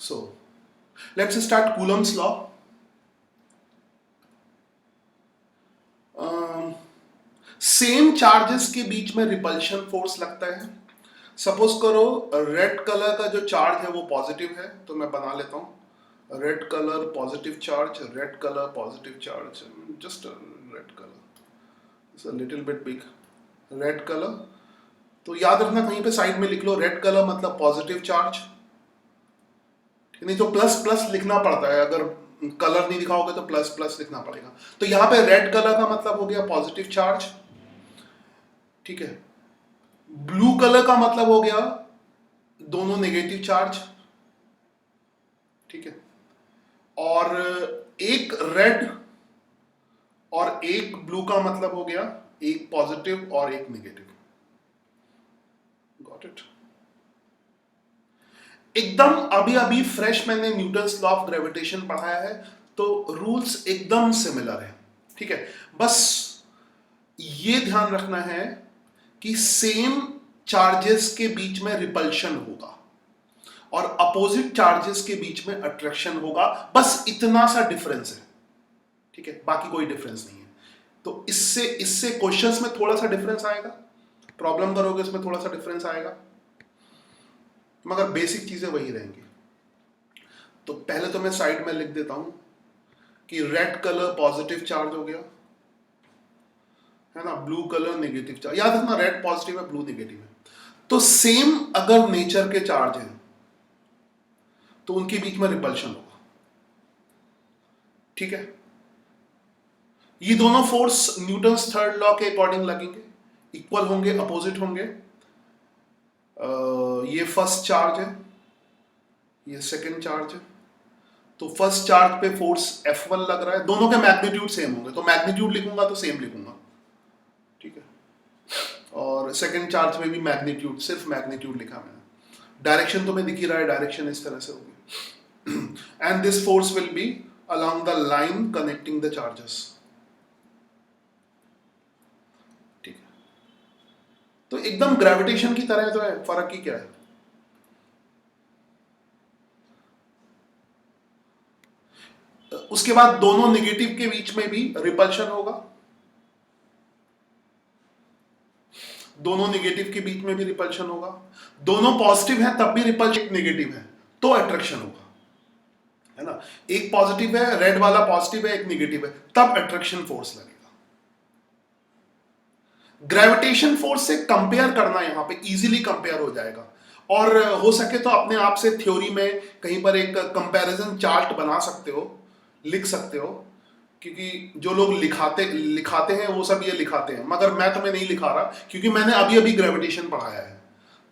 So let's start Coulomb's law. Same charges के बीच में repulsion force लगता है. सपोज करो रेड कलर का जो चार्ज है वो पॉजिटिव है, तो मैं बना लेता हूँ red colour positive charge, red colour positive charge, just red colour, it's a little bit big, red colour. तो याद रखना कहीं पे साइड में लिख लो रेड कलर मतलब पॉजिटिव चार्ज, नहीं तो प्लस प्लस लिखना पड़ता है, अगर कलर नहीं दिखाओगे तो प्लस प्लस लिखना पड़ेगा. तो यहां पे रेड कलर का मतलब हो गया पॉजिटिव चार्ज, ठीक है. ब्लू कलर का मतलब हो गया दोनों नेगेटिव चार्ज, ठीक है. और एक रेड और एक ब्लू का मतलब हो गया एक पॉजिटिव और एक नेगेटिव. Got it. एकदम अभी अभी फ्रेश मैंने न्यूटन्स लॉ ऑफ ग्रेविटेशन पढ़ाया है, तो रूल्स एकदम सिमिलर है, ठीक है. बस ये ध्यान रखना है कि सेम चार्जेस के बीच में रिपल्शन होगा और अपोजिट चार्जेस के बीच में अट्रैक्शन होगा, बस इतना सा डिफरेंस है, ठीक है. बाकी कोई डिफरेंस नहीं है. तो इससे क्वेश्चंस में थोड़ा सा डिफरेंस आएगा, प्रॉब्लम करोगे इसमें थोड़ा सा डिफरेंस आएगा, मगर बेसिक चीजें वही रहेंगी. तो पहले तो मैं साइड में लिख देता हूं कि रेड कलर पॉजिटिव चार्ज हो गया है ना, ब्लू कलर नेगेटिव चार्ज. याद रखना रेड पॉजिटिव है, ब्लू नेगेटिव है. तो सेम अगर नेचर के चार्ज हैं तो उनके बीच में रिपल्शन होगा, ठीक है. ये दोनों फोर्स न्यूटन्स थर्ड लॉ के अकॉर्डिंग लगेंगे, इक्वल होंगे, अपोजिट होंगे. ये फर्स्ट चार्ज है, ये सेकंड चार्ज है. तो फर्स्ट चार्ज पे फोर्स F1 लग रहा है, दोनों के मैग्नीट्यूड सेम होंगे, तो मैग्नीट्यूड लिखूंगा तो सेम लिखूंगा, ठीक है. और सेकंड चार्ज में भी मैग्नीट्यूड, सिर्फ मैग्नीट्यूड लिखा मैंने. डायरेक्शन तो मैं दिख ही रहा है, डायरेक्शन इस तरह से होगी. And this force will be along the line connecting the charges, ठीक है. तो एकदम ग्रेविटेशन की तरह तो है, फर्क ही क्या है. उसके बाद दोनों नेगेटिव के बीच में भी रिपल्शन होगा, दोनों नेगेटिव के बीच में भी रिपल्शन होगा. दोनों पॉजिटिव है तब भी रिपल्शन नेगेटिव है तो अट्रैक्शन होगा, है ना. एक पॉजिटिव है, रेड वाला पॉजिटिव है, एक नेगेटिव है, तब अट्रैक्शन फोर्स लगेगा. ग्रेविटेशन फोर्स से कंपेयर करना यहां पे इजीली कंपेयर हो जाएगा, और हो सके तो अपने आप से थ्योरी में कहीं पर एक कंपैरिजन चार्ट बना सकते हो, लिख सकते हो, क्योंकि जो लोग लिखाते हैं वो सब ये लिखाते हैं, मगर मैं तुम्हें नहीं लिखा रहा क्योंकि मैंने अभी अभी ग्रेविटेशन पढ़ाया है.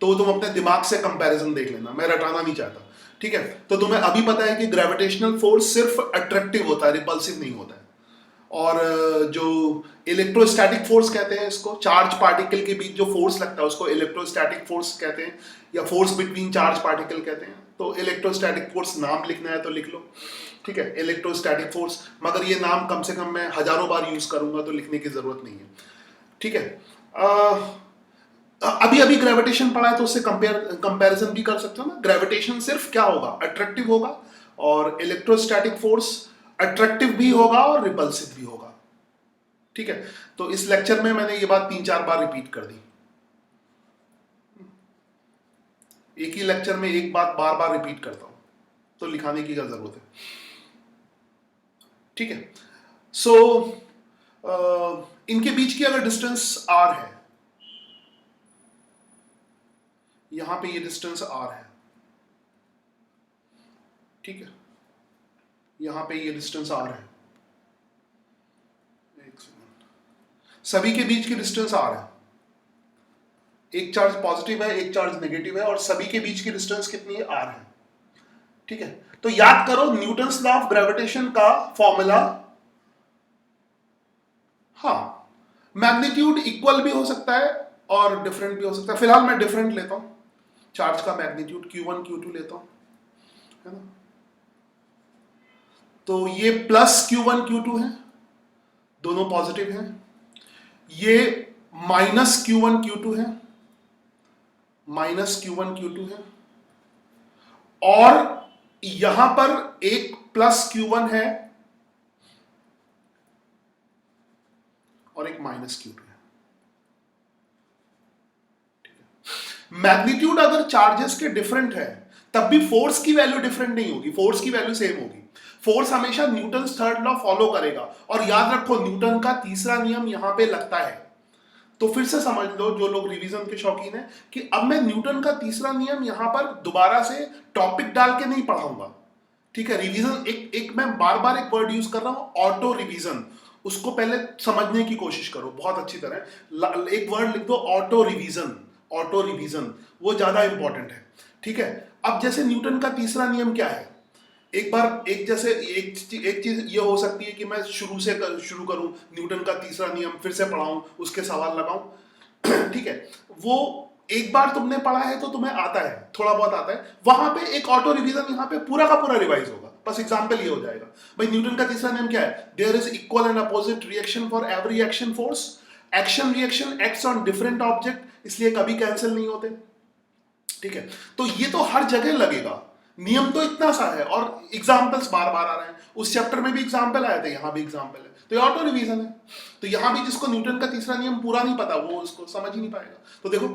तो तुम अपने दिमाग से कंपैरिजन देख लेना, मैं रटाना नहीं चाहता, ठीक है. तो तुम्हें अभी पता है कि ग्रेविटेशनल फोर्स सिर्फ अट्रैक्टिव होता है, रिपल्सिव नहीं होता है. और जो इलेक्ट्रोस्टैटिक फोर्स कहते हैं इसको, चार्ज पार्टिकल के बीच जो फोर्स लगता है उसको इलेक्ट्रोस्टैटिक फोर्स कहते हैं, या फोर्स बिटवीन चार्ज पार्टिकल कहते हैं. तो इलेक्ट्रोस्टैटिक फोर्स नाम लिखना है तो लिख लो, ठीक है, इलेक्ट्रोस्टैटिक फोर्स. मगर ये नाम कम से कम मैं हजारों बार यूज करूंगा तो लिखने की जरूरत नहीं है, ठीक है. अभी अभी ग्रेविटेशन पढ़ा है तो उससे कंपैरिजन भी कर सकते हो ना. ग्रेविटेशन सिर्फ क्या होगा, अट्रैक्टिव होगा, और इलेक्ट्रोस्टैटिक फोर्स अट्रैक्टिव भी होगा और रिपल्सिव भी होगा, ठीक है. तो इस लेक्चर में मैंने ये बात 3-4 बार रिपीट कर दी. एक ही लेक्चर में एक बात बार बार रिपीट करता हूं तो लिखाने की क्या जरूरत है, ठीक है. सो इनके बीच की अगर डिस्टेंस r है, यहां पे ये डिस्टेंस r है, ठीक है. यहां पे ये डिस्टेंस r है, एक सेकंड. सभी के बीच की डिस्टेंस r है. एक चार्ज पॉजिटिव है, एक चार्ज नेगेटिव है, और सभी के बीच की डिस्टेंस कितनी है, r है, ठीक है. तो याद करो न्यूटन्स लॉ ऑफ ग्रेविटेशन का फॉर्मूला. हाँ, मैग्नीट्यूड इक्वल भी हो सकता है और डिफरेंट भी हो सकता है. फिलहाल मैं डिफरेंट लेता हूं, चार्ज का मैग्नीट्यूड Q1 Q2 लेता हूं, है ना. तो ये प्लस Q1 Q2 है, दोनों पॉजिटिव हैं. ये माइनस Q1 Q2 है, माइनस Q1 Q2 है. और यहां पर एक प्लस Q1 है और एक माइनस Q2 है। मैग्नीट्यूड अगर चार्जेस के डिफरेंट है तब भी फोर्स की वैल्यू डिफरेंट नहीं होगी, फोर्स की वैल्यू सेम होगी। फोर्स हमेशा न्यूटन थर्ड लॉ फॉलो करेगा। और याद रखो न्यूटन का तीसरा नियम यहां पे लगता है। तो फिर से समझ लो जो लोग रिवीजन के शौकीन हैं कि अब मैं न्यूटन का तीसरा नियम यहां पर दोबारा से टॉपिक डाल के नहीं पढ़ाऊंगा। ठीक है, रिवीजन एक मैं बार बार एक वर्ड यूज कर रहा हूं, ऑटो रिवीजन। उसको पहले समझने की कोशिश करो बहुत अच्छी तरह। एक वर्ड लिख दो, ऑटो रिवीजन। ऑटो रिवीजन वो ज्यादा इंपॉर्टेंट है। ठीक है, अब जैसे न्यूटन का तीसरा नियम क्या है, एक बार एक चीज ये हो सकती है कि मैं शुरू करूं न्यूटन का तीसरा नियम, फिर से पढ़ाऊं, उसके सवाल लगाऊं। ठीक है, वो एक बार तुमने पढ़ा है तो तुम्हें आता है, थोड़ा बहुत आता है, वहां पे एक ऑटो रिवीजन यहाँ पे पूरा का पूरा रिवाइज होगा। बस एग्जांपल ये हो जाएगा, भाई न्यूटन का तीसरा नियम क्या है, there is equal and opposite reaction for every action force. Action reaction acts on different object, इसलिए कभी कैंसिल नहीं होते। ठीक है, तो ये तो हर जगह लगेगा, नियम तो इतना सा है और एग्जाम्पल्स बार बार आ रहे हैं। उस चैप्टर में भी एग्जाम्पल आए थे, यहां भी एग्जाम्पल है, तो ये ऑटो रिवीजन है। तो यहां भी जिसको न्यूटन का तीसरा नियम पूरा नहीं पता वो उसको समझ ही नहीं पाएगा। तो देखो,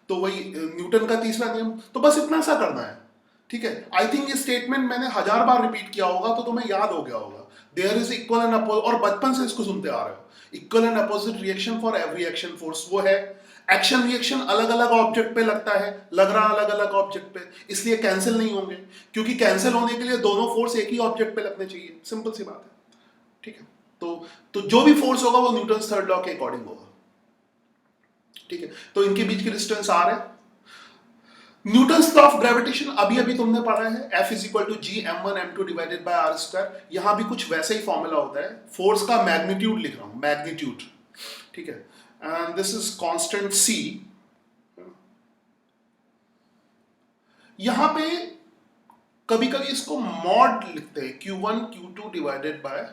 तो वही न्यूटन का तीसरा नियम, तो बस इतना सा करना है। ठीक है, आई थिंक ये स्टेटमेंट मैंने 1000 बार रिपीट किया होगा तो तुम्हें याद हो गया होगा। There is equal and opposite, और बचपन से इसको सुनते आ रहे हो, equal and opposite reaction for every action force, वो है। एक्शन रिएक्शन अलग अलग ऑब्जेक्ट पे लगता है, लग रहा अलग अलग ऑब्जेक्ट पे, इसलिए कैंसिल नहीं होंगे, क्योंकि कैंसिल होने के लिए दोनों फोर्स एक ही ऑब्जेक्ट पे लगने चाहिए, सिंपल सी बात है। ठीक है, तो जो भी फोर्स होगा वो न्यूटन थर्ड लॉ के अकॉर्डिंग होगा। ठीक है, तो इनके बीच की डिस्टेंस आर है। न्यूटन्स लॉ ऑफ ग्रेविटेशन अभी अभी तुमने पढ़ा है, F is equal to G m1 m2 divided by r square. यहां भी कुछ वैसे ही फॉर्मूला होता है, फोर्स का मैग्नीट्यूड लिख रहा हूं, मैग्नीट्यूड। ठीक है, and this is constant c। यहां पे कभी कभी इसको मॉड लिखते हैं, Q1 Q2 divided by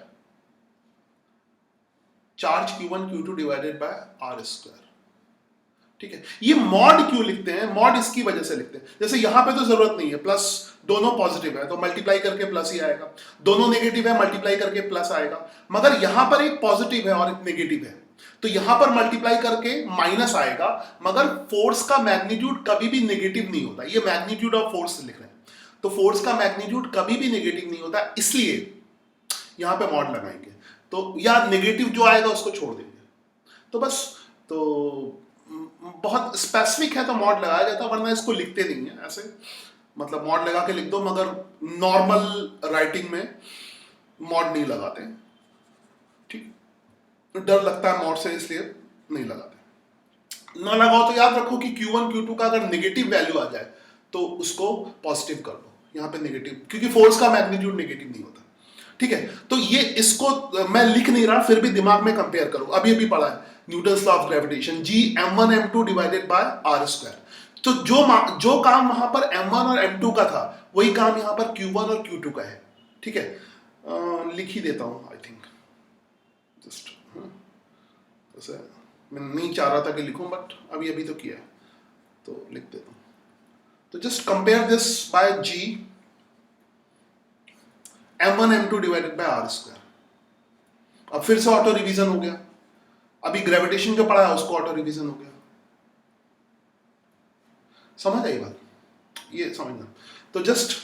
charge Q1 Q2 divided by r square. ठीक है, ये मॉड क्यों लिखते हैं, मॉड इसकी वजह से लिखते हैं, जैसे यहां पे तो जरूरत नहीं है, प्लस दोनों पॉजिटिव है तो मल्टीप्लाई करके प्लस ही आएगा, दोनों नेगेटिव है मल्टीप्लाई करके प्लस आएगा। मगर यहां पर एक पॉजिटिव है और एक नेगेटिव है, तो यहां पर मल्टीप्लाई करके माइनस आएगा। मगर फोर्स का मैग्नीट्यूड कभी भी नेगेटिव नहीं होता, ये मैग्नीट्यूड ऑफ फोर्स लिख रहे हैं, तो फोर्स का मैग्नीट्यूड कभी भी नेगेटिव नहीं होता, इसलिए यहां पे मॉड लगाएंगे। तो या नेगेटिव जो आएगा उसको छोड़ देंगे, तो बस। तो बहुत स्पेसिफिक है तो मॉड लगाया जाता है, वरना इसको लिखते नहीं है ऐसे, मतलब मॉड लगा के लिख दो, मगर नॉर्मल राइटिंग में मॉड नहीं लगाते। ठीक, डर लगता है मॉड से, इसलिए नहीं लगाते। ना लगाओ तो याद रखो कि Q1 Q2 का अगर नेगेटिव वैल्यू आ जाए तो उसको पॉजिटिव कर दो, यहाँ पे नेगेटिव, क्योंकि फोर्स का मैग्नीट्यूड नेगेटिव नहीं होता। ठीक है, तो ये इसको मैं लिख नहीं रहा, फिर भी दिमाग में कंपेयर करो, अभी अभी पढ़ा है Newton's law of gravitation, G m1 m2 divided by r square. तो जो काम वहां पर m1 और m2 का था वही काम यहां पर Q1 और Q2 का है। ठीक है, लिख ही देता हूं, आई थिंक जस्ट, जैसे मैं नहीं चाह रहा था कि लिखूं, बट अभी अभी तो किया है तो लिख देता हूं। तो just compare this by G m1 m2 divided by r square. अब फिर से ऑटो रिवीजन हो गया, अभी ग्रेविटेशन जो पढ़ा है उसको ऑटो रिवीजन हो गया। समझ आई बात, ये समझना। तो जस्ट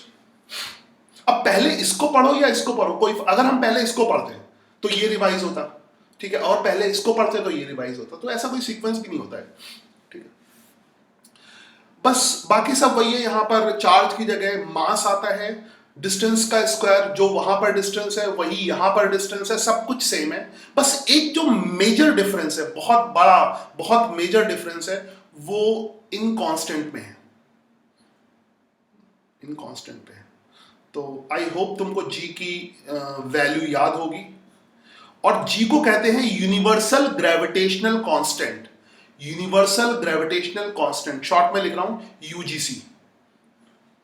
अब पहले इसको पढ़ो या इसको पढ़ो, कोई अगर हम पहले इसको पढ़ते तो ये रिवाइज होता, ठीक है, और पहले इसको पढ़ते तो ये रिवाइज होता, तो ऐसा कोई सीक्वेंस भी नहीं होता है। ठीक है, बस बाकी सब वही है, यहां पर चार्ज की जगह मास आता है, डिस्टेंस का स्क्वायर, जो वहां पर डिस्टेंस है वही यहां पर डिस्टेंस है, सब कुछ सेम है। बस एक जो मेजर डिफरेंस है, बहुत बड़ा बहुत मेजर डिफरेंस है, वो इन कांस्टेंट में है, इन कांस्टेंट पे है। तो आई होप तुमको जी की वैल्यू याद होगी, और जी को कहते हैं universal gravitational constant. Universal gravitational constant, short में लिख रहा हूं UGC,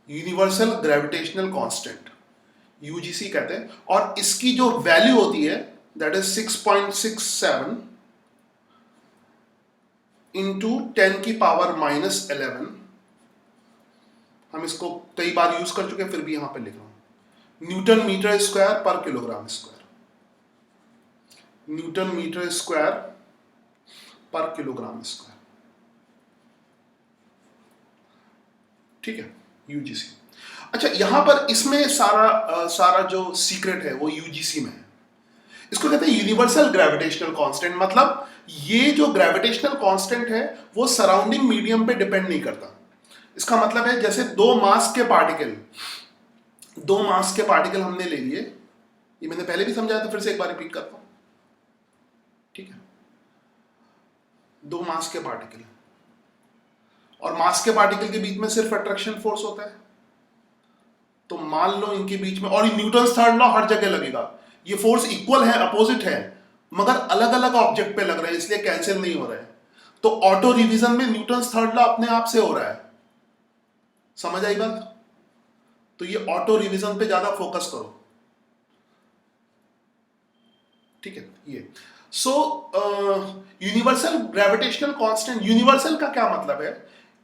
universal gravitational constant, UGC कहते हैं। और इसकी जो वैल्यू होती है दैट इज 6.67 इंटू 10 की पावर -11। हम इसको कई बार यूज कर चुके हैं, फिर भी यहां पे लिख रहा हूं। न्यूटन मीटर स्क्वायर पर kilogram square, newton metre square पर किलोग्राम स्क्वायर। ठीक है, यूजीसी। अच्छा, यहां पर इसमें सारा जो सीक्रेट है वो यूजीसी में है। इसको कहते हैं यूनिवर्सल ग्रेविटेशनल कांस्टेंट। मतलब ये जो ग्रेविटेशनल कांस्टेंट है वो सराउंडिंग मीडियम पे डिपेंड नहीं करता। इसका मतलब है जैसे दो मास के पार्टिकल हमने ले लिए, ये मैंने पहले भी समझाया था, फिर से एक बार रिपीट करता हूं। ठीक है, दो मास के पार्टिकल, और मास के पार्टिकल के बीच में सिर्फ अट्रैक्शन फोर्स होता है। तो मान लो इनके बीच में, और न्यूटन्स थर्ड लॉ हर जगह लगेगा, ये फोर्स इक्वल है, अपोजिट है, मगर अलग अलग ऑब्जेक्ट पे लग रहा है, इसलिए कैंसिल नहीं हो रहा है। तो ऑटो रिवीजन में न्यूटन्स थर्ड लॉ अपने आप से हो रहा है। समझ आई बात? तो ये ऑटो रिवीजन पे ज्यादा फोकस करो। ठीक है, ये यूनिवर्सल ग्रेविटेशनल कांस्टेंट, यूनिवर्सल का क्या मतलब है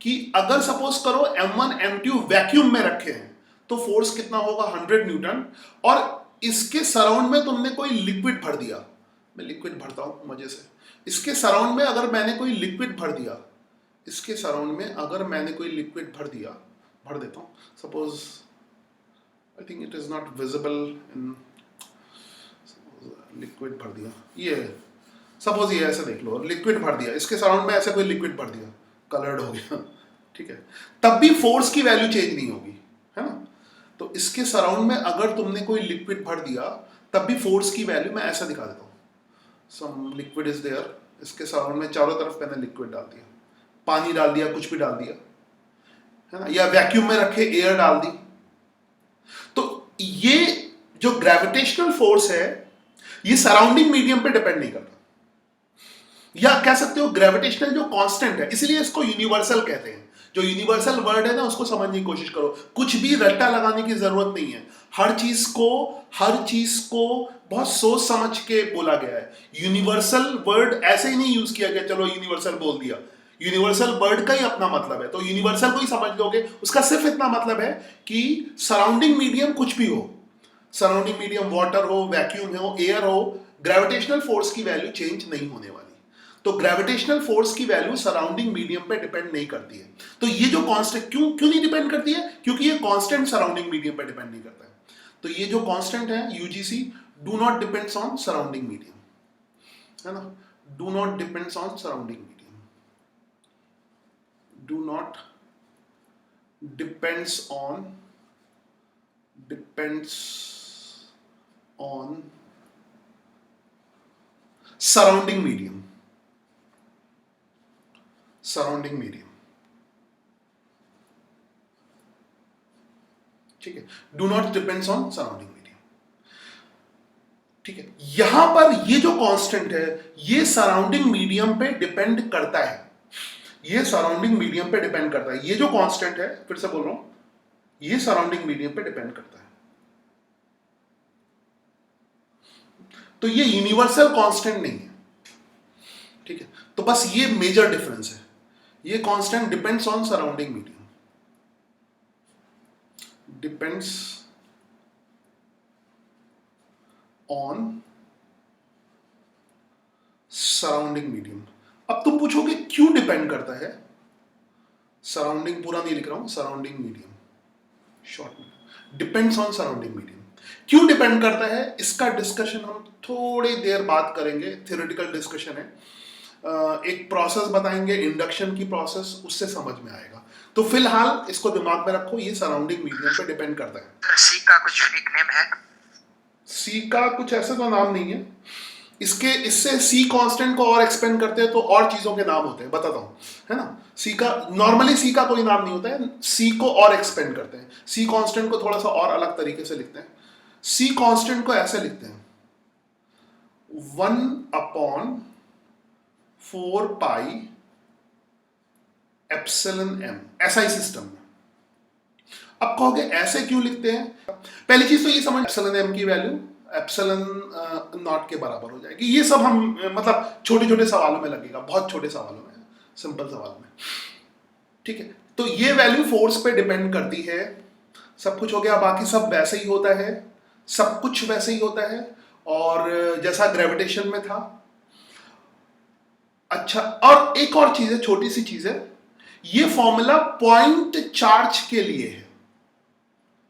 कि अगर सपोज करो M1 M2 वैक्यूम में रखे हैं तो फोर्स कितना होगा, 100 न्यूटन, और इसके सराउंड में तुमने कोई लिक्विड भर दिया, मैं लिक्विड भरता हूं मजे से, इसके सराउंड में अगर मैंने कोई लिक्विड भर दिया, इसके सराउंड में अगर मैंने कोई लिक्विड भर देता हूं, suppose I think it is not visible in, liquid भर दिया, ये सपोज ये ऐसे देख लो, लिक्विड भर दिया इसके सराउंड में, ऐसे कोई लिक्विड भर दिया, कलर्ड हो गया, ठीक है, तब भी फोर्स की वैल्यू चेंज नहीं होगी, है ना। तो इसके सराउंड में अगर तुमने कोई लिक्विड भर दिया तब भी फोर्स की वैल्यू मैं ऐसा दिखा देता हूँ, सम लिक्विड इज देयर, इसके सराउंड में चारों तरफ मैंने लिक्विड डाल दिया, पानी डाल दिया, कुछ भी डाल दिया, है ना, या वैक्यूम में रखे एयर डाल दी, तो ये जो ग्रेविटेशनल फोर्स है ये सराउंडिंग मीडियम पे डिपेंड नहीं करता, या कह सकते हो ग्रेविटेशनल जो कांस्टेंट है, इसलिए इसको यूनिवर्सल कहते हैं। जो यूनिवर्सल वर्ड है ना उसको समझने की कोशिश करो, कुछ भी रट्टा लगाने की जरूरत नहीं है, हर चीज को बहुत सोच समझ के बोला गया है। यूनिवर्सल वर्ड ऐसे ही नहीं यूज किया गया, चलो यूनिवर्सल बोल दिया, यूनिवर्सल वर्ड का ही अपना मतलब है, तो यूनिवर्सल को ही समझ लोगे, उसका सिर्फ इतना मतलब है कि सराउंडिंग मीडियम कुछ भी हो, सराउंडिंग मीडियम वाटर हो, वैक्यूम हो, एयर हो, ग्रेविटेशनल फोर्स की वैल्यू चेंज नहीं होने वाली। तो ग्रेविटेशनल फोर्स की वैल्यू सराउंडिंग मीडियम पे डिपेंड नहीं करती है। तो ये जो कांस्टेंट क्यों नहीं डिपेंड करती है, क्योंकि ये कांस्टेंट सराउंडिंग मीडियम पे डिपेंड नहीं करता है। तो ये जो कांस्टेंट है UGC, do not depends on surrounding medium, है ना, do not depends on surrounding medium, do not depends on surrounding medium, surrounding medium, ठीक है, do not depends on surrounding medium, ठीक है। यहां पर ये जो कांस्टेंट है ये सराउंडिंग मीडियम पे डिपेंड करता है, ये सराउंडिंग मीडियम पे डिपेंड करता है, ये जो कांस्टेंट है, फिर से बोल रहा हूं, ये सराउंडिंग मीडियम पे डिपेंड करता है। तो ये यूनिवर्सल कांस्टेंट नहीं है, ठीक है, तो बस ये मेजर डिफरेंस है, ये constant depends on surrounding medium, depends on surrounding medium. अब तुम पूछोगे क्यों डिपेंड करता है, सराउंडिंग पूरा नहीं लिख रहा हूं, सराउंडिंग मीडियम शॉर्ट में, डिपेंड्स ऑन सराउंडिंग मीडियम। क्यों डिपेंड करता है इसका डिस्कशन हम थोड़ी देर बाद करेंगे, थ्योरेटिकल डिस्कशन है, एक प्रोसेस बताएंगे इंडक्शन की प्रोसेस, उससे समझ में आएगा। तो फिलहाल इसको दिमाग में रखो, ये सराउंडिंग मीडियम पे डिपेंड करता है। सी का कुछ यूनिक नेम है? सी का कुछ ऐसा तो नाम नहीं है, इससे सी कांस्टेंट को और एक्सपेंड करते हैं तो और चीजों के नाम होते हैं, बताता हूं, है ना। सी का नॉर्मली सी का कोई नाम नहीं होता है, सी को और एक्सपेंड करते हैं, सी कांस्टेंट को थोड़ा सा और अलग तरीके से लिखते हैं। सी कांस्टेंट को ऐसे लिखते हैं 1/4 पाई एप्सिलॉन एम, ऐसा ही सिस्टम है। अब कहोगे ऐसे क्यों लिखते हैं, पहली चीज तो ये समझ, एप्सिलॉन एम की वैल्यू एप्सिलॉन नॉट के बराबर हो जाएगी। ये सब हम मतलब छोटे छोटे सवालों में लगेगा, बहुत छोटे सवालों में, सिंपल सवाल में, ठीक है। तो ये वैल्यू फोर्स पे डिपेंड करती है, सब कुछ हो गया, बाकी सब वैसे ही होता है, सब कुछ वैसे ही होता है और जैसा ग्रेविटेशन में था। अच्छा, और एक और चीज है, छोटी सी चीज है, ये फॉर्मूला पॉइंट चार्ज के लिए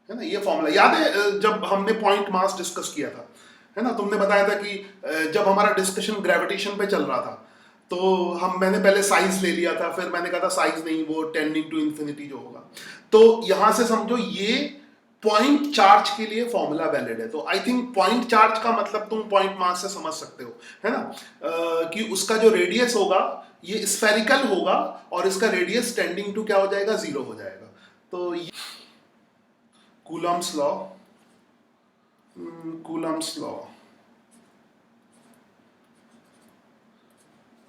है ना। ये फॉर्मूला याद है जब हमने पॉइंट मास डिस्कस किया था, है ना, तुमने बताया था कि जब हमारा डिस्कशन ग्रेविटेशन पे चल रहा था तो मैंने पहले साइज ले लिया था, फिर मैंने कहा था साइज नहीं, वो टेंडिंग टू इंफिनिटी जो होगा। तो यहां से समझो ये पॉइंट चार्ज के लिए फॉर्मूला वैलिड है। तो आई थिंक पॉइंट चार्ज का मतलब तुम पॉइंट मास से समझ सकते हो, है ना, कि उसका जो रेडियस होगा ये स्फेरिकल होगा और इसका रेडियस टेंडिंग टू क्या हो जाएगा, 0 हो जाएगा। तो Coulomb's law, Coulomb's law,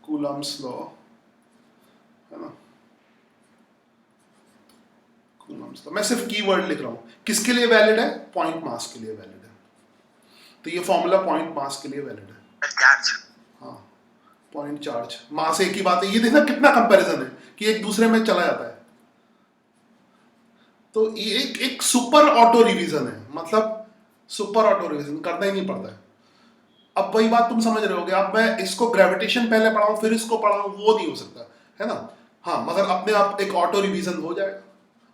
Coulomb's law, है ना, कूलम्स लॉ। मैं सिर्फ कीवर्ड लिख रहा हूं, किसके लिए वैलिड है, पॉइंट मास के लिए वैलिड है। तो ये फॉर्मूला पॉइंट मास के लिए वैलिड है। चार्ज, हाँ, पॉइंट चार्ज, मास एक ही बात है। ये देखना कितना कंपैरिजन है कि एक दूसरे में चला जाता है। तो ये एक सुपर ऑटो रिवीजन है, मतलब सुपर ऑटो रिवीजन करना ही नहीं पड़ता है। अब वही बात तुम समझ रहे होगे, अब मैं इसको ग्रेविटेशन पहले पढ़ाऊं फिर इसको पढ़ाऊं, वो नहीं हो सकता, है ना। हाँ, मगर अपने आप एक ऑटो रिवीजन हो जाएगा।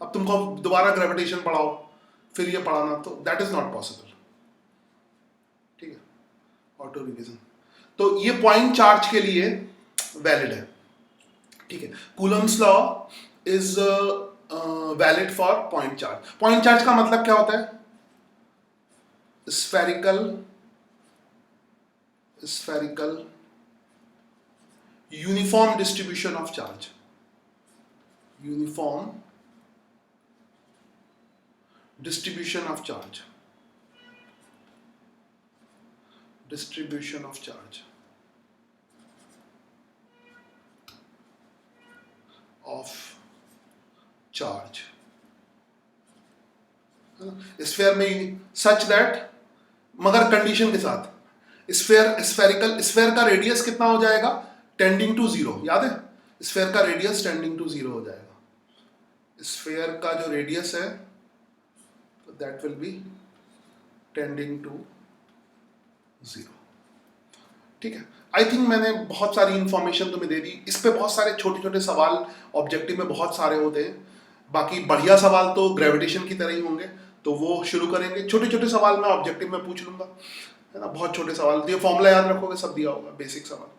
अब तुमको दोबारा ग्रेविटेशन पढ़ाओ फिर ये पढ़ाना, तो दैट इज नॉट पॉसिबल। ठीक है, ऑटो रिवीजन। तो ये पॉइंट चार्ज के लिए वैलिड है। ठीक है, Coulomb's law is valid for point charge. Point charge का मतलब क्या होता है, spherical uniform distribution of charge, uniform distribution of charge, distribution of charge sphere में सच दैट, मगर कंडीशन के साथ, स्फेयर का रेडियस कितना हो जाएगा, टेंडिंग टू 0, याद है, स्फेयर का रेडियस टेंडिंग टू 0 हो जाएगा। स्फेयर का जो रेडियस है that will be tending to 0। ठीक है, आई थिंक मैंने बहुत सारी इंफॉर्मेशन तुम्हें दे दी। इस पे बहुत सारे छोटे छोटे सवाल ऑब्जेक्टिव में बहुत सारे होते हैं, बाकी बढ़िया सवाल तो ग्रेविटेशन की तरह ही होंगे, तो वो शुरू करेंगे। छोटे छोटे सवाल मैं ऑब्जेक्टिव में पूछ लूंगा, है ना, बहुत छोटे सवाल। ये फॉर्मूला याद रखोगे, सब दिया होगा, बेसिक सवाल।